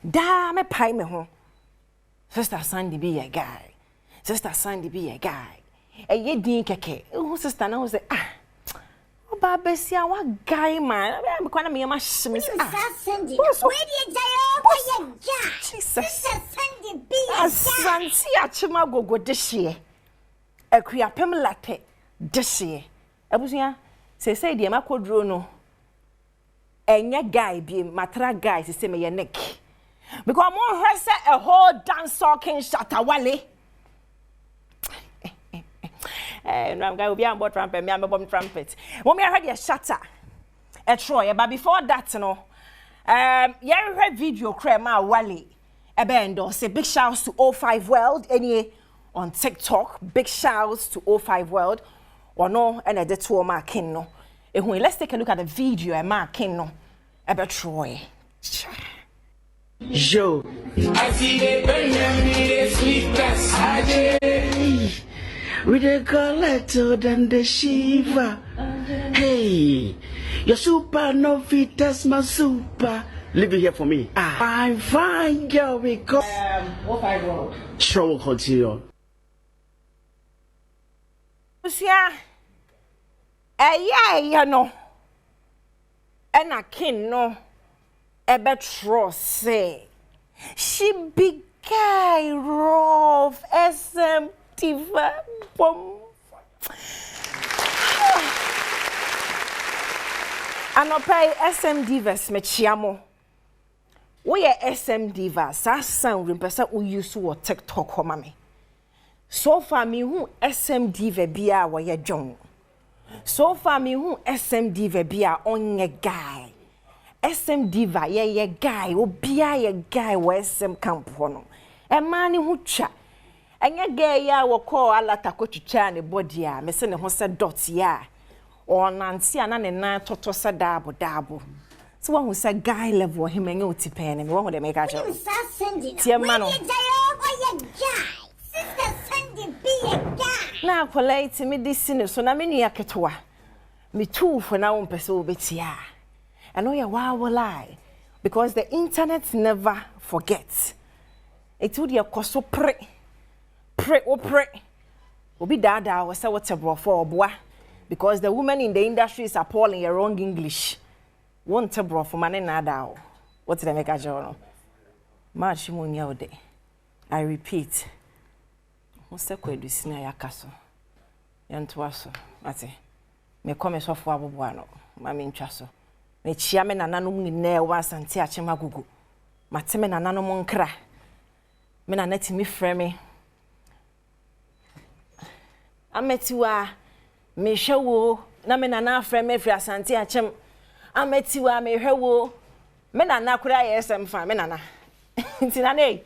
Da me pay me ho. Sister Sandy be a guy. Sister Sandy be a guy. E ye din keke. Who sister now say Oba besia wa guy man. Me kwana me ma shime say Sandy. Where the jayo guy? Sister Sandy be a guy. Santi achima gogo dehye. Akuya pem latte dehye. Abusia say de makodro no. Enye guy be matra guy say me ye neck. Because more has a whole dance talking Shatta Wale. I'm going to be on board trumpet, me am bomb trumpet. When me heard your Shatta, a Troy, but before that, you know, you heard video crema Wale Endorses. Big shouts to 05 World, any on TikTok. Big shouts to 05 World, or no, and a detour marking no. Let's take a look at the video and marking no. About Troy. Yo, I see the burning sleepless. With a collector than the Shiva. Hey, your super no fit as my super. Leave it here for me. I'm fine, girl. Because 05 World. Sure, we'll continue. Yeah, no. And I can no. Ebetro say she big guy rough SM diva bomb. Anopai SM divas me chiamo. We SM diva sa sound rimpesa we use to TikTok ho mame. So far me who SM diva bia wa ye John. So far me who SM diva bia onye guy. SM diva ye guy obia ye guy we SM camp no e mani hu twa enya guy ya wo call alata kotucha ne body a me se ne ho se dot ya onanti ana ne nan toto se dabo so wo hu se guy level him enya otipen me wo hu de make a job tie ma no Sister Sandy be a guy. Na polite me this no so na me nua ketwa me two for na wo pese obetia. I know you will lie because the internet never forgets. It would be a coso pre. Obi dada was a whatever for boy because the women in the industry is appalling your wrong English. Won't bro for money nada. What's the make a journal? March moon day. I repeat. What's the quid this near your castle? Yantuaso, Mate. Me come so for Abuano, Mammy Chasso. Me chiame na nanom ni na wa asante achema gugu mateme na nanom nkra me na natimi freme ametiwa me hwewo na me na freme fri asante achem ametiwa me hwewo me na kura yesem fa me na ntina nei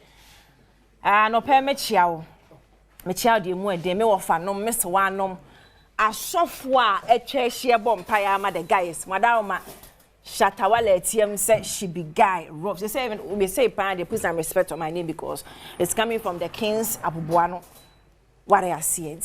no pe me chiawo de mu ede me wo fa nom me se wa nom asofo a etwa hie bompa ya ma the guys madawma Shatta Wale said she be guy rough. They say even we say they put some respect on my name because it's coming from the kings Abubuano. What I see. See,